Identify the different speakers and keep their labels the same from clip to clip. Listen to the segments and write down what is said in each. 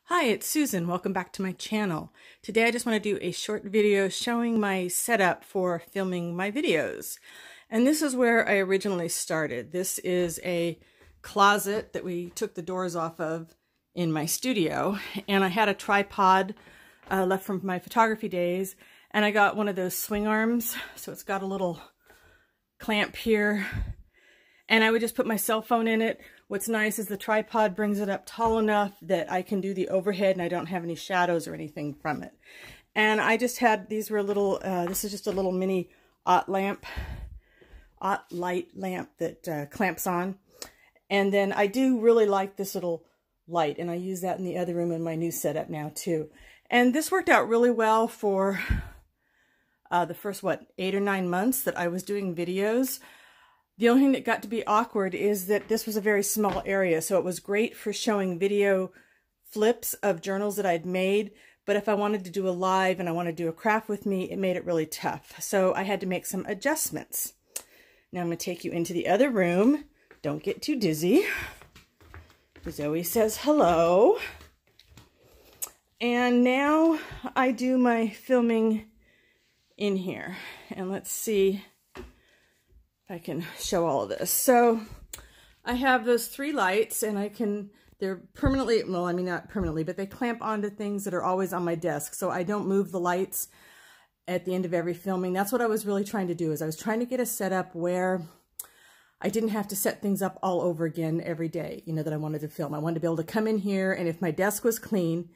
Speaker 1: Hi, it's Susan. Welcome back to my channel. Today I just want to do a short video showing my setup for filming my videos. And this is where I originally started. This is a closet that we took the doors off of in my studio. And I had a tripod left from my photography days. And I got one of those swing arms. So it's got a little clamp here. And I would just put my cell phone in it. What's nice is the tripod brings it up tall enough that I can do the overhead and I don't have any shadows or anything from it. And I just had, these were a little, this is just a little mini Ott Light lamp that clamps on. And then I do really like this little light, and I use that in the other room in my new setup now too. And this worked out really well for the first, 8 or 9 months that I was doing videos. The only thing that got to be awkward is that this was a very small area, so it was great for showing video flips of journals that I'd made, but if I wanted to do a live and I wanted to do a craft with me, it made it really tough. So I had to make some adjustments. Now I'm going to take you into the other room. Don't get too dizzy. Zoe says hello. And now I do my filming in here. And let's see if I can show all of this. So I have those 3 lights, and they're permanently, well, I mean, not permanently, but they clamp onto things that are always on my desk. So I don't move the lights at the end of every filming. That's what I was really trying to do, is I was trying to get a setup where I didn't have to set things up all over again every day, you know, that I wanted to film. I wanted to be able to come in here, and if my desk was clean,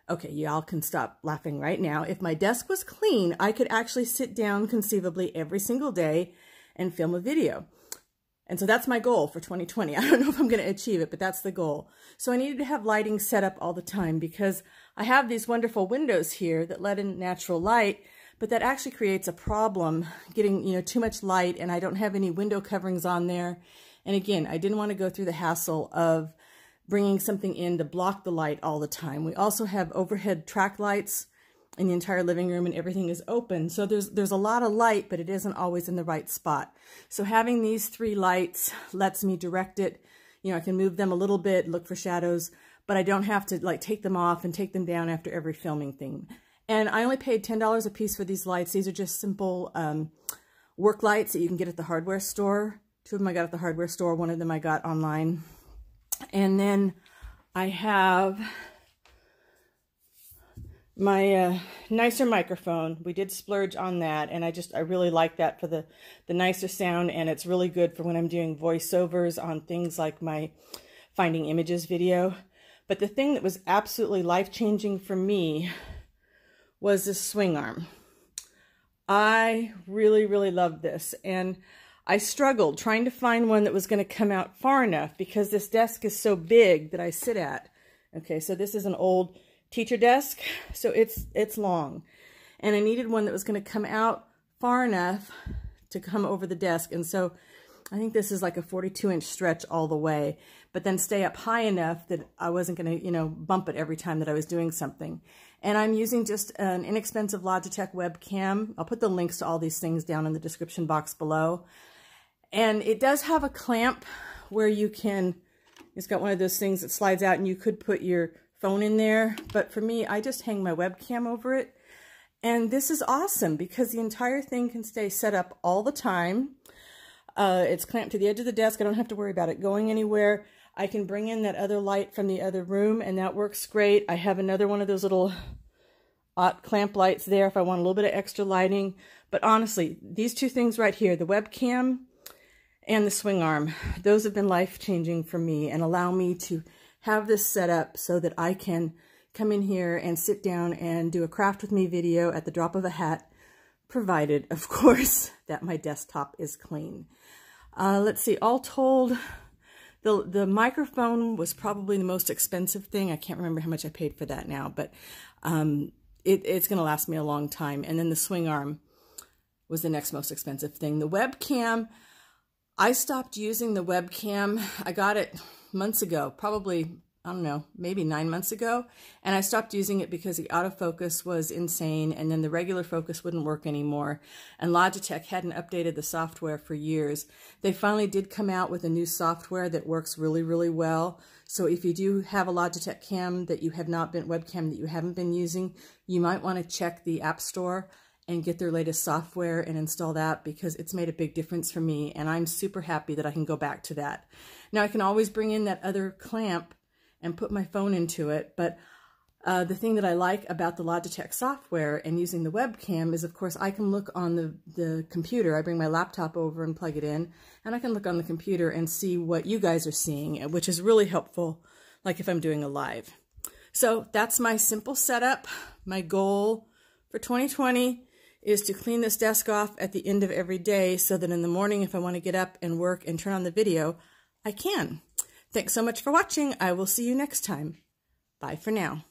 Speaker 1: okay, y'all can stop laughing right now. If my desk was clean, I could actually sit down conceivably every single day and film a video. And so that's my goal for 2020. I don't know if I'm going to achieve it, but that's the goal. So I needed to have lighting set up all the time, because I have these wonderful windows here that let in natural light, but that actually creates a problem getting, you know, too much light, and I don't have any window coverings on there. And again, I didn't want to go through the hassle of bringing something in to block the light all the time. We also have overhead track lights in the entire living room, and everything is open. So there's a lot of light, but it isn't always in the right spot. So having these 3 lights lets me direct it. You know, I can move them a little bit, look for shadows, but I don't have to like take them off and take them down after every filming thing. And I only paid $10 a piece for these lights. These are just simple work lights that you can get at the hardware store. 2 of them I got at the hardware store. 1 of them I got online. And then I have my nicer microphone. We did splurge on that, and I really like that for the nicer sound, and it's really good for when I'm doing voiceovers on things like my Finding Images video. But the thing that was absolutely life-changing for me was this swing arm. I really, really love this, and I struggled trying to find one that was going to come out far enough, because this desk is so big that I sit at. Okay, so this is an old teacher desk, so it's long, and I needed one that was going to come out far enough to come over the desk. And so I think this is like a 42-inch stretch all the way, but then stay up high enough that I wasn't going to, you know, bump it every time that I was doing something. And I'm using just an inexpensive Logitech webcam. I'll put the links to all these things down in the description box below. And it does have a clamp where you can, it's got one of those things that slides out, and you could put your phone in there, but for me, I just hang my webcam over it. And this is awesome because the entire thing can stay set up all the time. It's clamped to the edge of the desk. I don't have to worry about it going anywhere. I can bring in that other light from the other room, and that works great. I have another one of those little Ott Clamp Lights there if I want a little bit of extra lighting. But honestly, these 2 things right here, the webcam and the swing arm, those have been life-changing for me and allow me to have this set up so that I can come in here and sit down and do a craft with me video at the drop of a hat, provided, of course, that my desktop is clean. Let's see, all told, the microphone was probably the most expensive thing. I can't remember how much I paid for that now, but it's going to last me a long time. And then the swing arm was the next most expensive thing. The webcam, I stopped using the webcam. I got it months ago, probably I don't know, maybe 9 months ago, and I stopped using it because the autofocus was insane, and then the regular focus wouldn't work anymore, and Logitech hadn't updated the software for years. They finally did come out with a new software that works really, really well. So if you do have a Logitech webcam that you haven't been using, you might want to check the App Store and get their latest software and install that, because it's made a big difference for me, and I'm super happy that I can go back to that. Now I can always bring in that other clamp and put my phone into it, but the thing that I like about the Logitech software and using the webcam is, of course, I can look on the computer. I bring my laptop over and plug it in, and I can look on the computer and see what you guys are seeing, which is really helpful, like if I'm doing a live. So that's my simple setup. My goal for 2020 is to clean this desk off at the end of every day so that in the morning, if I want to get up and work and turn on the video, I can. Thanks so much for watching. I will see you next time. Bye for now.